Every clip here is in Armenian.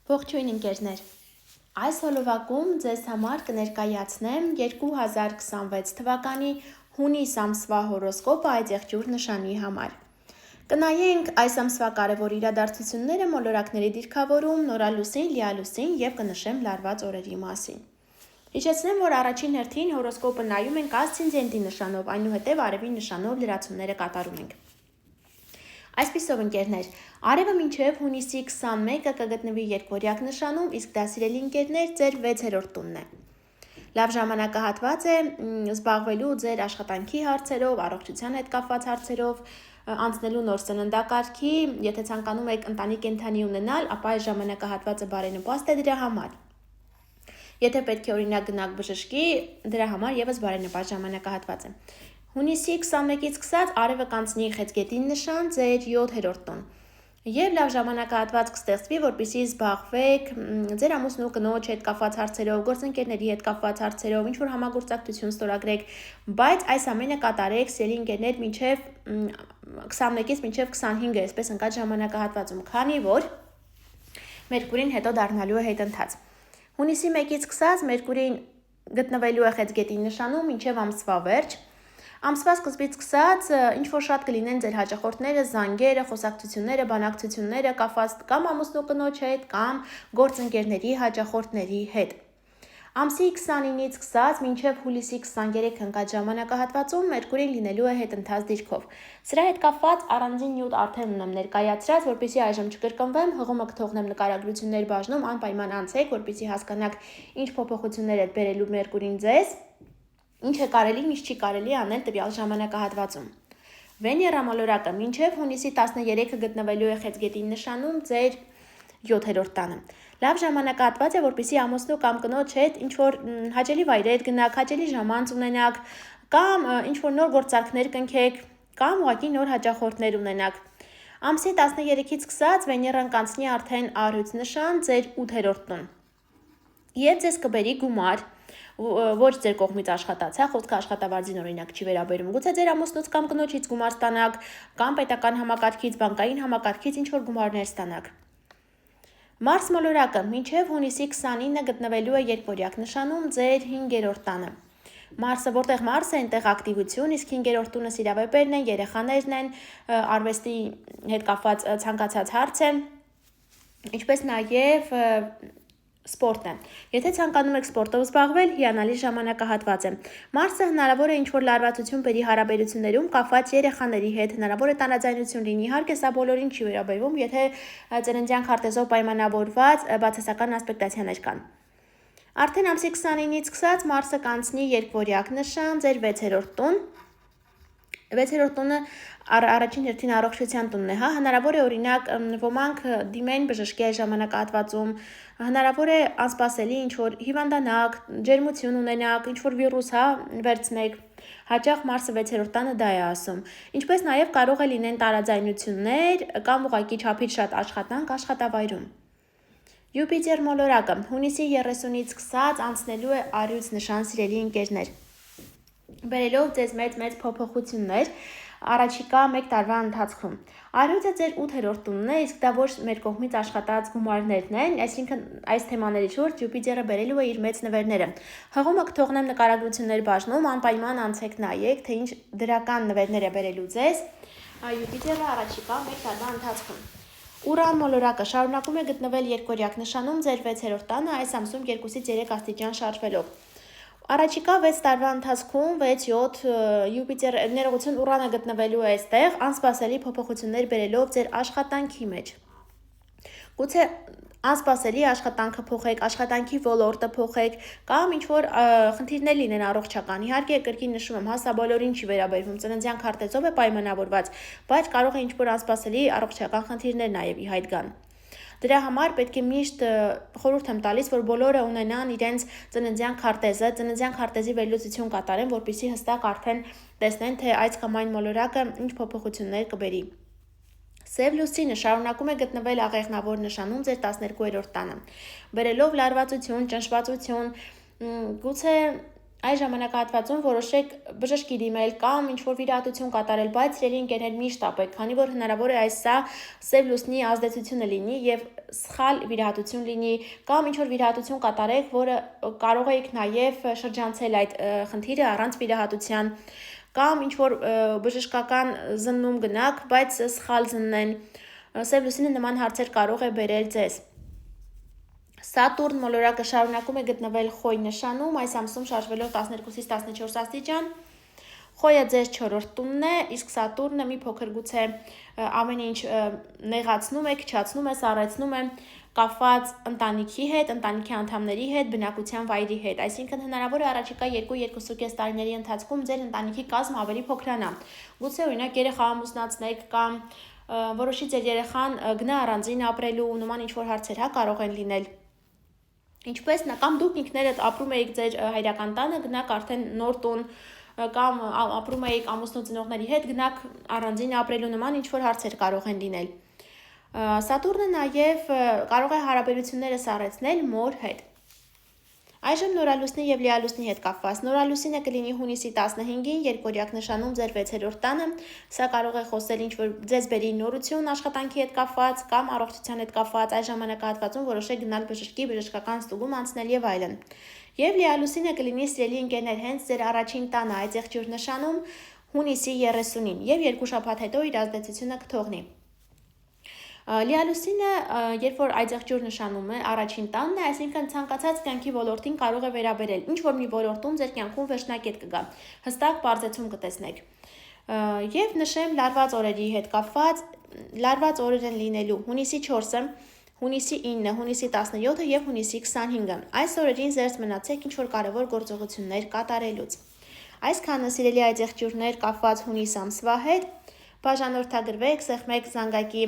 Ողջույն ընկերներ, այս հոլովակում ձեզ համար կներկայացնեմ 2026 թվականի հունիս ամսվա հորոսկոպը այդ եղջյուր նշանի համար։ Կնայենք այս ամսվա կարևոր իրադարձությունները, մոլորակների դիրքավորում, նորալուսին, լիալուսին և կնշեմ լարված օրերի մասին։ Հիշեցնեմ, որ առաջին հերթին հորոսկոպը նայում ենք ասցենդենտի նշանով, այնուհետև արևի նշանով լրացումները կատարում ենք։ Այսպիսով ընկերներ, արևը մինչև հունիսի 21-ը կգտնվի երկվորյակ նշանում, իսկ դա սիրելի ընկերներ ձեր 6-րդ տունն է։ Լավ ժամանակահատված է զբաղվելու ձեր աշխատանքի հարցերով, առողջության հետ կապված հարցերով, անցնելու նոր սննդակարգի, եթե ցանկանում եք ընտանիք կենդանի ունենալ, ապա այս ժամանակահատվածը բարենպաստ է դրա համար։ Եթե պետք է օրինակ գնաք բժշկի, դրա համար եւս բարենպաստ ժամանակահատված է։ Հունիսի 21-ից սկսած արևը կանցնի խեցգետին նշան ձեր 7-րդ տուն։ Եվ լավ ժամանակահատված կստեղծվի, որպեսզի զբաղվեք ձեր ամուսնու կնոջ հետ կապված հարցերով, գործընկերների հետ կապված հարցերով, ինչ-որ համագործակցություն ստորագրեք, բայց այս ամենը կատարեք սիրելի ընկերներ մինչև 21-ից մինչև 25-ը, այսպես ընկած ժամանակահատվածում, քանի որ Մերկուրին հետո դառնալու է հետընթաց։ Հունիսի 1-ից սկսած Մերկուրին գտնվելու է խեցգետի նշանում մինչև ամսվա վերջ։ Ամսվա սկզբից սկսած ինչ-որ շատ կլինեն ձեր հաճախորդները, զանգերը, խոսակցությունները, բանակցությունները կապված կամ ամուսնու կնոջ հետ, կամ գործընկերների, հաճախորդների հետ։ Ամսի 29-ից սկսած մինչև հուլիսի 23 ընկած ժամանակահատվածում Մերկուրին լինելու է հետընթաց դիրքով։ Սրա հետ կապված առանձին նյութ արդեն ունեմ ներկայացրած, որպեսզի այժմ չկրկնվեմ, հղումը կթողնեմ նկարագրություններ բաժնում, անպայման անցեք, որպեսզի հասկանաք ինչ փոփոխություններ է բերելու Մերկուրին ձեզ, ինչ է կարելի, ինչ չի կարելի անել տվյալ ժամանակահատվածում։ Վեներա մոլորակը մինչև հունիսի 13-ը գտնվելու է խեցգետի նշանում ձեր 7-րդ տանը։ Լավ ժամանակահատված է, որպեսզի ամուսնու կամ կնոջ հետ ինչ-որ հաճելի վայրեր գնաք, հաճելի ժամանց ունենաք, կամ ինչ-որ նոր գործարքներ կնքեք, կամ ուղղակի նոր հաճախորդներ ունենաք։ Ամսի 13-ից սկսած Վեներան կանցնի արդեն առյուծ նշան ձեր 8-րդ տուն։ Եվ ձեզ կբերի գումար, ոչ ձեր կողմից աշխատած, խոսքը աշխատավարձին օրինակ չի վերաբերում, գուցե ձեր ամուսնուց կամ կնոջից գումար ստանաք, կամ պետական համակարգից, բանկային համակարգից ինչ-որ գումարներ ստանաք։ Մարս մոլորակը մինչև հունիսի 29-ը գտնվելու է երկվորյակ նշանում ձեր 5-րդ տանը։ Մարսը, որտեղ Մարսը, այնտեղ ակտիվություն, իսկ 5-րդ տունը սիրավեպերն են, երեխաներն են, արվեստի հետ կապված ցանկացած հարց է, ինչպես նաև սպորտն է։ Եթե ցանկանում եք սպորտով զբաղվել, հիանալի ժամանակահատված է։ Մարսը հնարավոր է ինչ-որ լարվածություն բերի հարաբերություններում կապված երեխաների հետ, հնարավոր է տարաձայնություն լինի, իհարկե սա բոլորին չի վերաբերվում, եթե ծննդյան քարտեզով պայմանավորված բացասական ասպեկտացիաներ կան։ Արդեն ամսի 29-ից սկսած Մարսը կանցնի երկվորյակ նշան ձեր 6-րդ տուն։ 6-րդ տունը առաջին հերթին առողջության տունն է, հնարավոր է օրինակ ոմանք դիմեն բժշկի ժամանակահատվածում, հնարավոր է անսպասելի ինչ-որ հիվանդանաք, ջերմություն ունենաք, ինչ-որ վիրուս վերցնեք, հաճախ Մարսը 6-րդ տանը դա է ասում, ինչպես նաև կարող է լինեն տարաձայնություններ կամ ուղղակի չափից շատ աշխատանք աշխատավայրում։ Յուպիտեր մոլորակը հունիսի 30-ից սկսած անցնելու է առյուծ նշան սիրելի ընկերներ, բերելով ձեզ մեծ փոփոխություններ առաջիկա 1 տարվա ընթացքում։ Առյուծը ձեր 8-րդ տունն է, իսկ դա ոչ մեր կողմից աշխատած գումարներն են, այսինքն այս թեմաների շուրջ Յուպիտերը բերելու է իր մեծ նվերները։ Հղումը կթողնեմ նկարագրություններ բաժնում, անպայման անցեք նայեք, թե ինչ դրական նվերներ է բերելու ձեզ Յուպիտերը առաջիկա 1 տարվա ընթացքում։ Ուրան մոլորակը շարունակում է գտնվել երկվորյակ նշանում ձեր 6-րդ տանը, այս ամսում 2-ից 3 աստիճան շարժվելով։ Առաջիկա 6 տարվա ընթացքում 6-7 Յուպիտեր ներողություն Ուրանը գտնվելու է այստեղ, անսպասելի փոփոխություններ բերելով ձեր աշխատանքի մեջ։ Գուցե անսպասելի աշխատանքը փոխեք, աշխատանքի ոլորտը փոխեք, կամ ինչ-որ խնդիրներ լինեն առողջական։ Իհարկե կրկին նշում եմ, սա բոլորին չի վերաբերվում, ծննդյան քարտեզով է պայմանավորված, բայց կարող է ինչ-որ անսպասելի առողջական խնդիրներ նաև ի հայտ գան։ Դրա համար պետք է միշտ խորհուրդ եմ տալիս, որ բոլորը ունենան իրենց ծննդյան քարտեզը, ծննդյան քարտեզի վերլուծություն կատարեն, որպեսզի հստակ արդեն տեսնեն, թե այս կամ այն մոլորակը ինչ փոփոխություններ կբերի։ Սև լուսինը շարունակում է գտնվել աղեղնավոր նշանում ձեր 12-րդ տանը, բերելով լարվածություն, ճնշվածություն, գուցե Այս ժամանակահատվածում որոշեք բժշկի դիմել կամ ինչ-որ վիրահատություն կատարել, բայց սիրելի ընկերներ մի շտապեք, քանի որ հնարավոր է այս սա սև լուսնի ազդեցությունը լինի եւ սխալ վիրահատություն լինի, կամ ինչ-որ վիրահատություն կատարեք, որը կարող եք նաեւ շրջանցել այդ խնդիրը առանց վիրահատության, կամ ինչ-որ բժշկական զննում գնաք, բայց սխալ զննեն, սև լուսինը նման հարցեր կարող է բերել ձեզ։ Սատուրն մոլորակը շարունակում է գտնվել Խոյ նշանում, այս ամսում շարժվելով 12-ից 14 աստիճան։ Խոյը ձեզ 4-րդ տունն է, իսկ Սատուրնը մի փոքր գուցե ամեն ինչ նեղացնում է, քչացնում է, սառեցնում է, կապված ընտանիքի հետ, ընտանիքի անդամների հետ, բնակության վայրի հետ։ Այսինքն հնարավոր է առաջիկա 2-2.5 տարիների ընթացքում ձեր ընտանիքի կազմը ավելի փոքրանա։ Գուցե օրինակ երեխա ամուսնացնեք կամ որոշի ձեր երեխան գնա առանձին ապրելու, նման ինչ-որ հարցեր կարող են լինել։ Ինչպես կամ դուք ինքներդ ապրում եք ձեր հայրական տանը, գնաք արդեն նոր տուն, կամ ապրում եք ամուսնու ծնողների հետ, գնաք առանձին ապրելու, նման ինչ-որ հարցեր կարող են լինել։ Սատուրնը նաև կարող է հարաբերությունները սառեցնել մոր հետ։ Այժմ նորալուսնի եւ լիալուսնի հետ կապված։ Նորալուսինը կլինի հունիսի 15-ին, երկօրյակ նշանում ձեր 6-րդ տանը։ Սա կարող է խոսել ինչ-որ ձեզ բերի նորություն աշխատանքի հետ կապված կամ առողջության հետ կապված, այս ժամանակահատվածում որոշեք գնալ բժշկի, բժշկական ստուգում անցնել եւ այլն։ Եվ լիալուսինը կլինի սիրելի ընկերներ հենց ձեր առաջին տանը, այդ եղջյուր նշանում հունիսի 30-ին եւ 2 շաբաթ հետո իր ազդեցությունը կթողնի։ Լիալուսինը, երբ որ այծեղջյուր նշանում է առաջին տանն է, այսինքն ցանկացած կյանքի ոլորտին կարող է վերաբերել, ինչ-որ մի ոլորտում ձեր կյանքում վերջնակետ կգա, հստակ պարզեցում կտեսնեք։ Եվ նշեմ լարված օրերի հետ կապված, լարված օրեր են լինելու հունիսի 4-ը, հունիսի 9-ը, հունիսի 17-ը եւ հունիսի 25-ը։ Այս օրերին զերծ մնացեք ինչ-որ կարևոր գործողություններ կատարելուց։ Այսքանը սիրելի այծեղջյուրներ կապված հունիս ամսվա հետ, բաժանորդագրվեք, սեղմեք զանգակի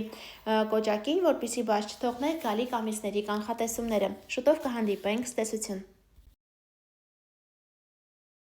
կոճակին, որպեսզի բաց չթողնեք գալիք ամիսների կանխատեսումները։ Շուտով կհանդիպենք, ցտեսություն։